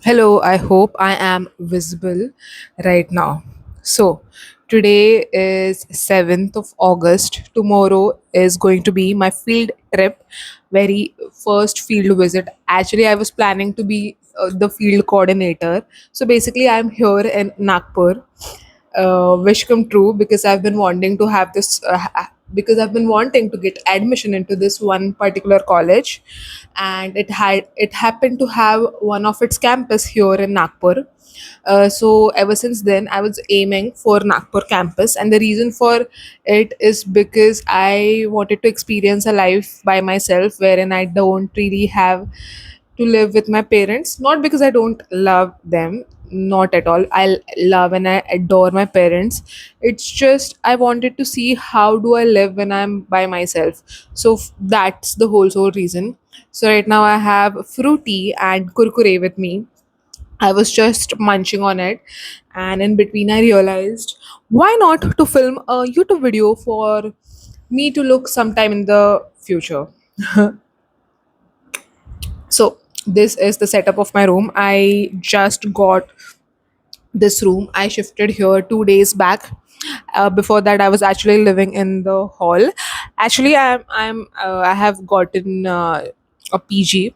Hello, I hope I am visible right now. So, today is 7th of August. Tomorrow is going to be my field trip, very first field visit. Actually, I was planning to be the field coordinator. So, basically, I'm here in Nagpur. Wish come true because I've been wanting to have this because I've been wanting to get admission into this one particular college, and it happened to have one of its campus here in Nagpur. So ever since then, I was aiming for Nagpur campus, and the reason for it is because I wanted to experience a life by myself, wherein I don't really have to live with my parents. Not because I don't love them, not at all. I love and I adore my parents. It's just I wanted to see how do I live when I'm by myself. So that's the whole sole reason. So right now I have fruity and kurkure with me. I was just munching on it, and in between, I realized why not to film a YouTube video for me to look sometime in the future. So, this is the setup of my room. I just got this room. I shifted here 2 days back. Before that, I was actually living in the hall. Actually, I have gotten a PG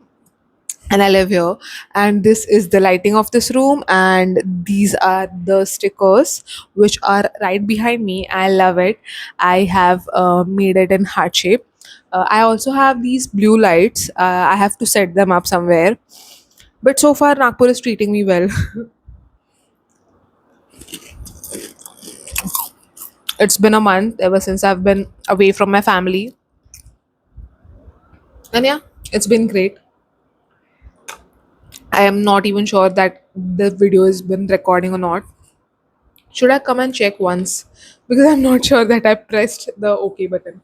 and I live here. And this is the lighting of this room, and these are the stickers which are right behind me. I love it. I have made it in heart shape. I also have these blue lights. I have to set them up somewhere. But so far, Nagpur is treating me well. It's been a month ever since I've been away from my family. And yeah, it's been great. I am not even sure that the video has been recording or not. Should I come and check once? Because I'm not sure that I pressed the OK button.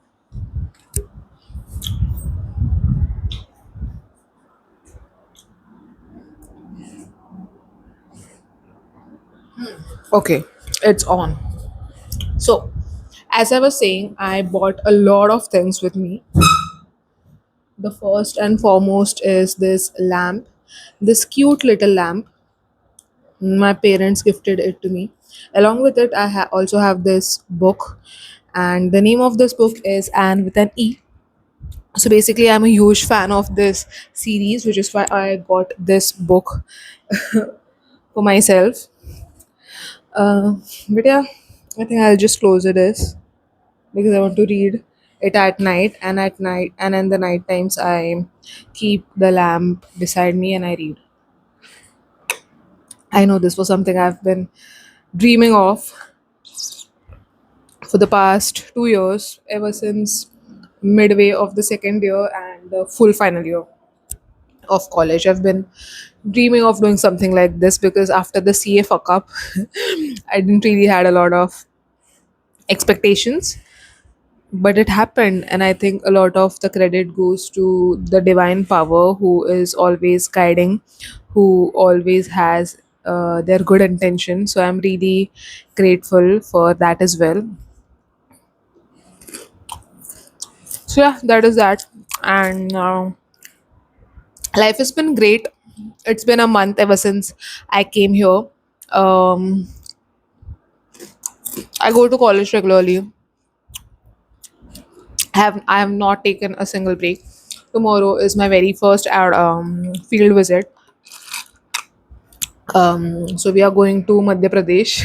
Okay, it's on. So, as I was saying, I bought a lot of things with me. The first and foremost is this lamp, this cute little lamp. My parents gifted it to me. Along with it, I also have this book, and the name of this book is Anne with an E. So basically, I'm a huge fan of this series, which is why I got this book for myself. But yeah, I think I'll just close it as because I want to read it at night, and at night and in the night times I keep the lamp beside me and I read. I know this was something I've been dreaming of for the past 2 years, ever since midway of the second year and the full final year of college. I've been dreaming of doing something like this because after the CA fuck up, I didn't really had a lot of expectations, but it happened, and I think a lot of the credit goes to the divine power who is always guiding, who always has their good intention. So I'm really grateful for that as well. So yeah, that is that. And life has been great. It's been a month ever since I came here. um, I go to college regularly. I have not taken a single break. Tomorrow is my very first field visit. So we are going to Madhya Pradesh.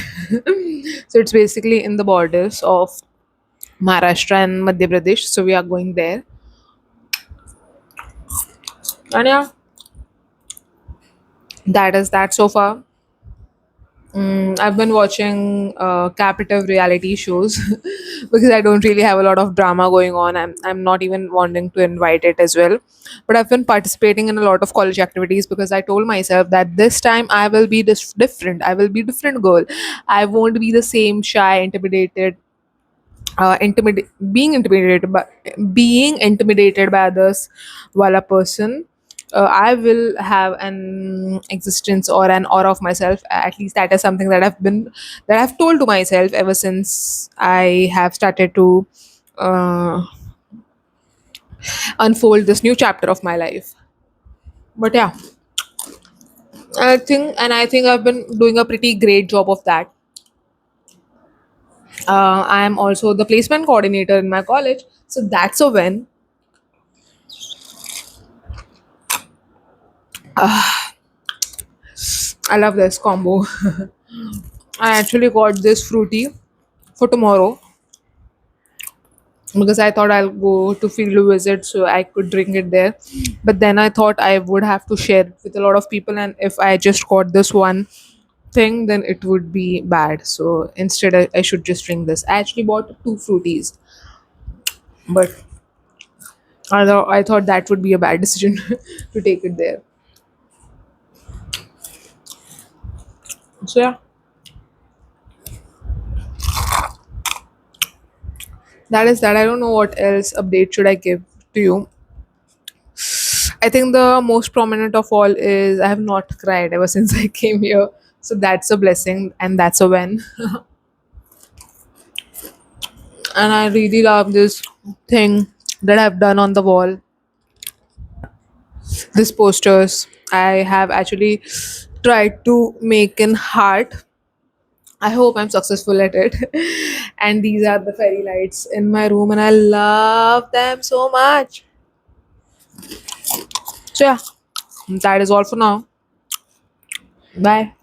So it's basically in the borders of Maharashtra and Madhya Pradesh. So we are going there. And yeah, that is that so far. I've been watching captive reality shows because I don't really have a lot of drama going on. I'm not even wanting to invite it as well. But I've been participating in a lot of college activities because I told myself that this time I will be different. I will be different girl. I won't be the same shy, intimidated, being intimidated by others while a person. I will have an existence or an aura of myself. At least that is something that I've told to myself ever since I have started to uh, unfold this new chapter of my life. But yeah, I think I've been doing a pretty great job of that. I am also the placement coordinator in my college, so that's a win. I love this combo. I actually got this fruity for tomorrow because I thought I'll go to field visit so I could drink it there. But then I thought I would have to share it with a lot of people, and if I just got this one thing, then it would be bad. So instead, I should just drink this. I actually bought two fruities, but I thought that would be a bad decision to take it there. So yeah, that is that. I don't know what else update should I give to you. I think the most prominent of all is I have not cried ever since I came here. So that's a blessing and that's a win. And I really love this thing that I've done on the wall. This posters. I have actually tried to make in heart. I hope I'm successful at it. And these are the fairy lights in my room and I love them so much. So yeah, that is all for now. Bye.